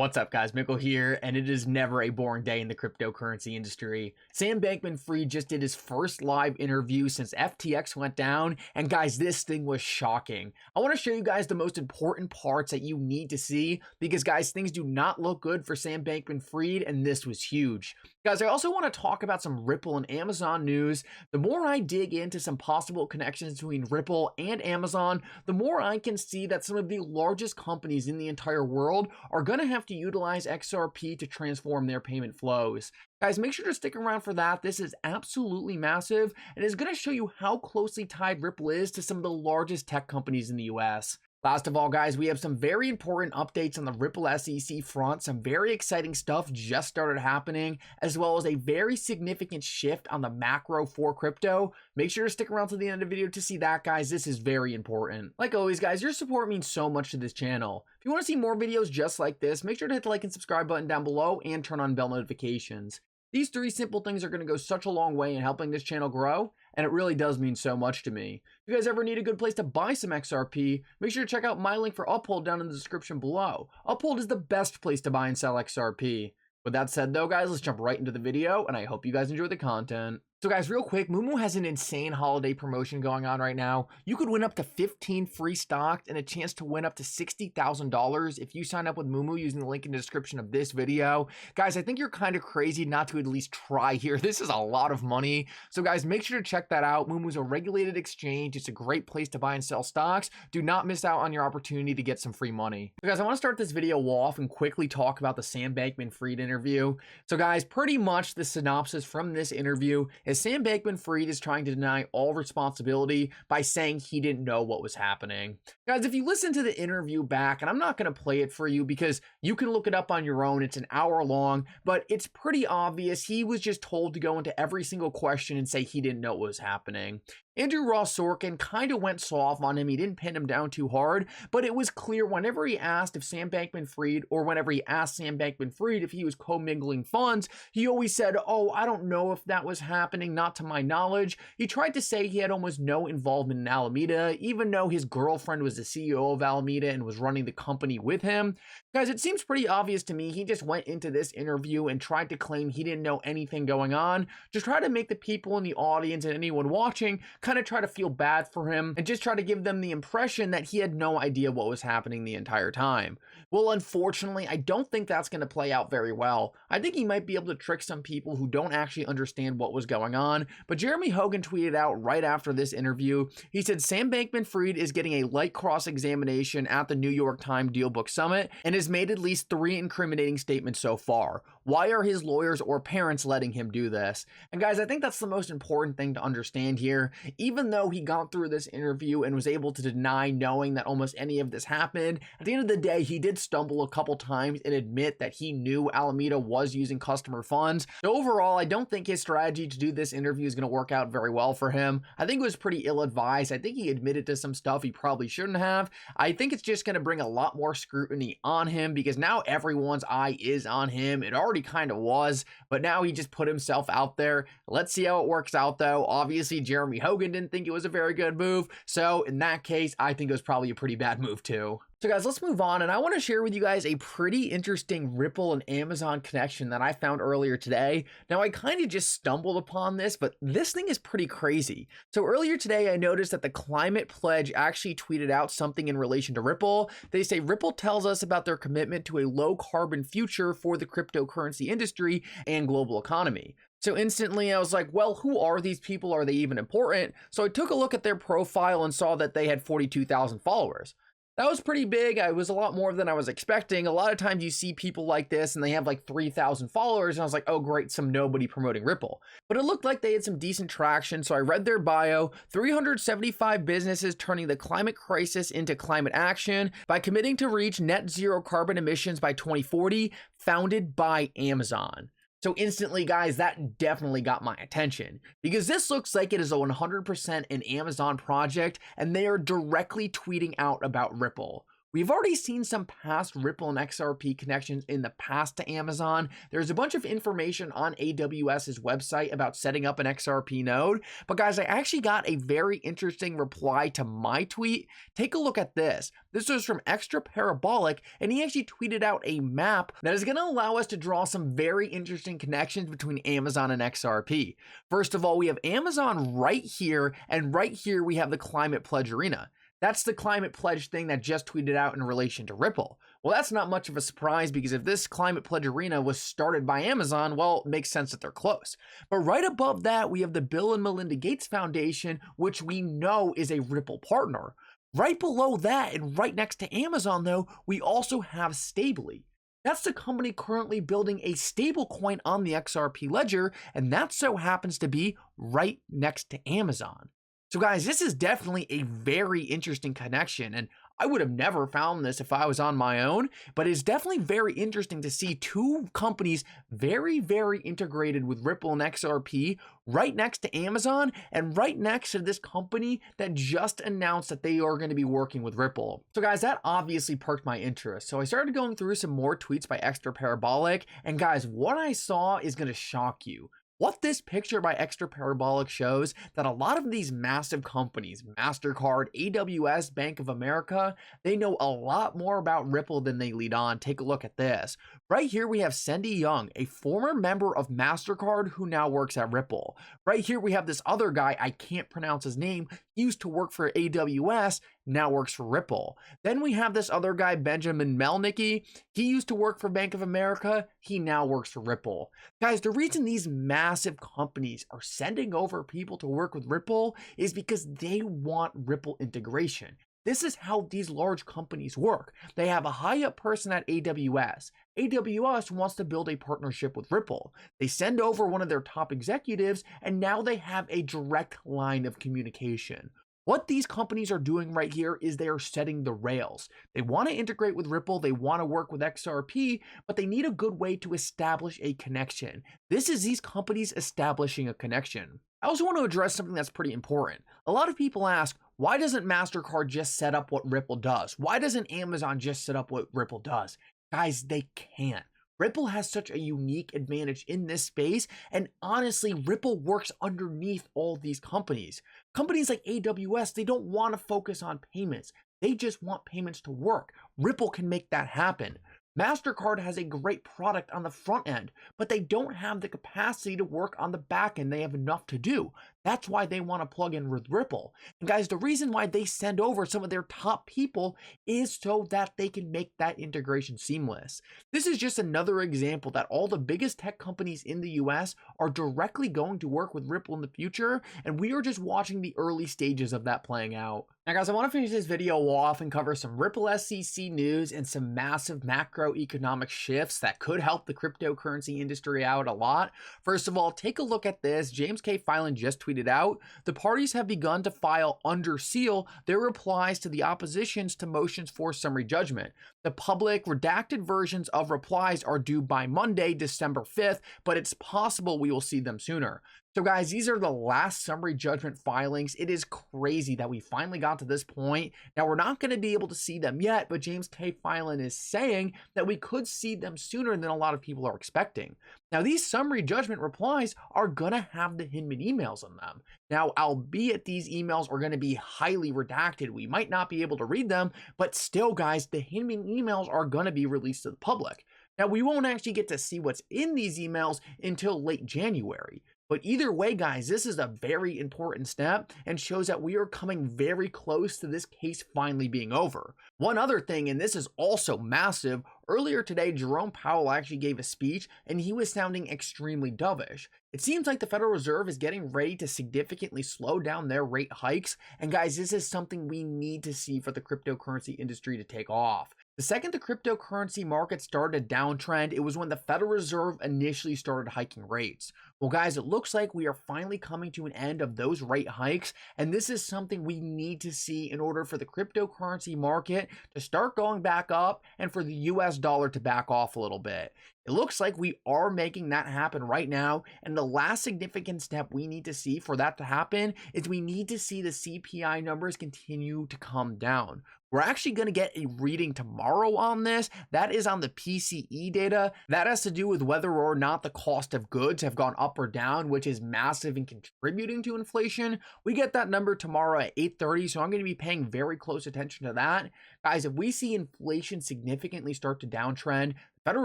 What's up, guys? Mickle here, and it is never a boring day in the cryptocurrency industry. Sam Bankman-Fried just did his first live interview since FTX went down, and guys, this thing was shocking. I want to show you guys the most important parts that you need to see, because guys, things do not look good for Sam Bankman-Fried, and this was huge. Guys, I also want to talk about some Ripple and Amazon news. The more I dig into some possible connections between Ripple and Amazon, the more I can see that some of the largest companies in the entire world are going to have to utilize XRP to transform their payment flows. Guys, make sure to stick around for that. This is absolutely massive, and it's going to show you how closely tied Ripple is to some of the largest tech companies in the US. Last of all, guys, we have some very important updates on the Ripple SEC front. Some very exciting stuff just started happening, as well as a very significant shift on the macro for crypto. Make sure to stick around to the end of the video to see that, guys. This is very important. Like always, guys, your support means so much to this channel. If you want to see more videos just like this, make sure to hit the like and subscribe button down below and turn on bell notifications. These three simple things are going to go such a long way in helping this channel grow, and it really does mean so much to me. If you guys ever need a good place to buy some XRP, make sure to check out my link for Uphold down in the description below. Uphold is the best place to buy and sell XRP. With that said though, guys, let's jump right into the video, and I hope you guys enjoy the content. So guys, real quick, moomoo has an insane holiday promotion going on right now. You could win up to 15 free stocks and a chance to win up to $60,000 if you sign up with moomoo using the link in the description of this video. Guys, I think you're kind of crazy not to at least try here. This is a lot of money. So guys, make sure to check that out. Moomoo's a regulated exchange. It's a great place to buy and sell stocks. Do not miss out on your opportunity to get some free money. So guys, I want to start this video off and quickly talk about the Sam Bankman-Fried interview. So guys, pretty much the synopsis from this interview is Sam Bankman-Fried is trying to deny all responsibility by saying he didn't know what was happening. Guys, if you listen to the interview back, and I'm not going to play it for you because you can look it up on your own, it's an hour long, but it's pretty obvious he was just told to go into every single question and say he didn't know what was happening. Andrew Ross Sorkin kind of went soft on him. He didn't pin him down too hard, but it was clear whenever he asked if Sam Bankman-Fried, or whenever he asked Sam Bankman-Fried if he was commingling funds, he always said, "Oh, I don't know if that was happening, not to my knowledge." He tried to say he had almost no involvement in Alameda, even though his girlfriend was the CEO of Alameda and was running the company with him. Guys, it seems pretty obvious to me he just went into this interview and tried to claim he didn't know anything going on, just try to make the people in the audience and anyone watching kind of try to feel bad for him and just try to give them the impression that he had no idea what was happening the entire time. Well, unfortunately, I don't think that's going to play out very well. I think he might be able to trick some people who don't actually understand what was going on, but Jeremy Hogan tweeted out right after this interview, he said Sam Bankman-Fried is getting a light cross-examination at the New York Times Deal Book Summit and has made at least 3 incriminating statements so far. Why are his lawyers or parents letting him do this? And guys, I think that's the most important thing to understand here. Even though he got through this interview and was able to deny knowing that almost any of this happened, at the end of the day, he did stumble a couple times and admit that he knew Alameda was using customer funds. So overall, I don't think his strategy to do this interview is going to work out very well for him. I think it was pretty ill-advised. I think he admitted to some stuff he probably shouldn't have. I think it's just going to bring a lot more scrutiny on him because now everyone's eye is on him. It already kind of was, but now he just put himself out there. Let's see how it works out though. Obviously, Jeremy Hogan didn't think it was a very good move. So in that case, I think it was probably a pretty bad move too. So guys, let's move on, and I want to share with you guys a pretty interesting Ripple and Amazon connection that I found earlier today. Now, I kind of just stumbled upon this, but this thing is pretty crazy. So earlier today, I noticed that the Climate Pledge actually tweeted out something in relation to Ripple. They say Ripple tells us about their commitment to a low carbon future for the cryptocurrency industry and global economy. So instantly I was like, well, who are these people? Are they even important? So I took a look at their profile and saw that they had 42,000 followers. That was pretty big. It was a lot more than I was expecting. A lot of times you see people like this and they have like 3,000 followers, and I was like, oh great, some nobody promoting Ripple. But it looked like they had some decent traction, so I read their bio. 375 businesses turning the climate crisis into climate action by committing to reach net zero carbon emissions by 2040, founded by Amazon. So instantly, guys, that definitely got my attention because this looks like it is a 100% an Amazon project and they are directly tweeting out about Ripple. We've already seen some past Ripple and XRP connections in the past to Amazon. There's a bunch of information on AWS's website about setting up an XRP node. But guys, I actually got a very interesting reply to my tweet. Take a look at this. This was from Extra Parabolic, and he actually tweeted out a map that is going to allow us to draw some very interesting connections between Amazon and XRP. First of all, we have Amazon right here, and right here we have the Climate Pledge Arena. That's the climate pledge thing that just tweeted out in relation to Ripple. Well, that's not much of a surprise because if this climate pledge arena was started by Amazon, well, it makes sense that they're close. But right above that, we have the Bill and Melinda Gates Foundation, which we know is a Ripple partner. Right below that and right next to Amazon, though, we also have Stably. That's the company currently building a stable coin on the XRP ledger, and that so happens to be right next to Amazon. So guys, this is definitely a very interesting connection, and I would have never found this if I was on my own, but it's definitely very interesting to see two companies very integrated with Ripple and XRP right next to Amazon and right next to this company that just announced that they are going to be working with Ripple. So guys, that obviously perked my interest. So I started going through some more tweets by Extra Parabolic, and guys, what I saw is going to shock you. What this picture by Extra Parabolic shows that a lot of these massive companies, MasterCard, AWS, Bank of America, they know a lot more about Ripple than they lead on. Take a look at this. Right here we have Cindy Young, a former member of MasterCard who now works at Ripple. Right here we have this other guy, I can't pronounce his name, he used to work for AWS, now works for Ripple. Then we have this other guy, Benjamin Melnicki. He used to work for Bank of America. He now works for Ripple. Guys, the reason these massive companies are sending over people to work with Ripple is because they want Ripple integration. This is how these large companies work. They have a high-up person at AWS. AWS wants to build a partnership with Ripple. They send over one of their top executives, and now they have a direct line of communication. What these companies are doing right here is they are setting the rails. They want to integrate with Ripple, they want to work with XRP, but they need a good way to establish a connection. This is these companies establishing a connection. I also want to address something that's pretty important. A lot of people ask, why doesn't MasterCard just set up what Ripple does? Why doesn't Amazon just set up what Ripple does? Guys, they can't. Ripple has such a unique advantage in this space, and honestly, Ripple works underneath all these companies. Companies like AWS, they don't want to focus on payments. They just want payments to work. Ripple can make that happen. MasterCard has a great product on the front end, but they don't have the capacity to work on the back end. They have enough to do. That's why they want to plug in with Ripple. And guys, the reason why they send over some of their top people is so that they can make that integration seamless. This is just another example that all the biggest tech companies in the US are directly going to work with Ripple in the future, and we are just watching the early stages of that playing out. Now guys, I want to finish this video off and cover some Ripple SEC news and some massive macroeconomic shifts that could help the cryptocurrency industry out a lot. First of all, take a look at this. James K. Filan just tweeted out, the parties have begun to file under seal their replies to the oppositions to motions for summary judgment. The public redacted versions of replies are due by Monday, December 5th, but it's possible we will see them sooner. So guys, these are the last summary judgment filings. It is crazy that we finally got to this point. Now, we're not going to be able to see them yet, but James K. Filan is saying that we could see them sooner than a lot of people are expecting. Now, these summary judgment replies are going to have the Hinman emails on them. Now, albeit these emails are going to be highly redacted, we might not be able to read them, but still, guys, the Hinman emails are going to be released to the public. Now, we won't actually get to see what's in these emails until late January. But either way, guys, this is a very important step and shows that we are coming very close to this case finally being over. One other thing, and this is also massive, earlier today, Jerome Powell actually gave a speech and he was sounding extremely dovish. It seems like the Federal Reserve is getting ready to significantly slow down their rate hikes. And guys, this is something we need to see for the cryptocurrency industry to take off. The second the cryptocurrency market started a downtrend, it was when the Federal Reserve initially started hiking rates. Well, guys, it looks like we are finally coming to an end of those rate hikes, and this is something we need to see in order for the cryptocurrency market to start going back up and for the US dollar to back off a little bit. It looks like we are making that happen right now, and the last significant step we need to see for that to happen is we need to see the CPI numbers continue to come down. We're actually going to get a reading tomorrow on this. That is on the PCE data. That has to do with whether or not the cost of goods have gone up or down, which is massive in contributing to inflation. We get that number tomorrow at 8:30, so I'm going to be paying very close attention to that. Guys, if we see inflation significantly start to downtrend, the Federal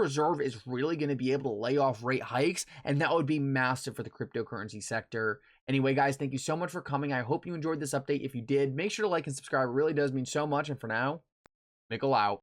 Reserve is really going to be able to lay off rate hikes, and that would be massive for the cryptocurrency sector. Anyway, guys, thank you so much for coming. I hope you enjoyed this update. If you did, make sure to like and subscribe. It really does mean so much. And for now, Mickle out.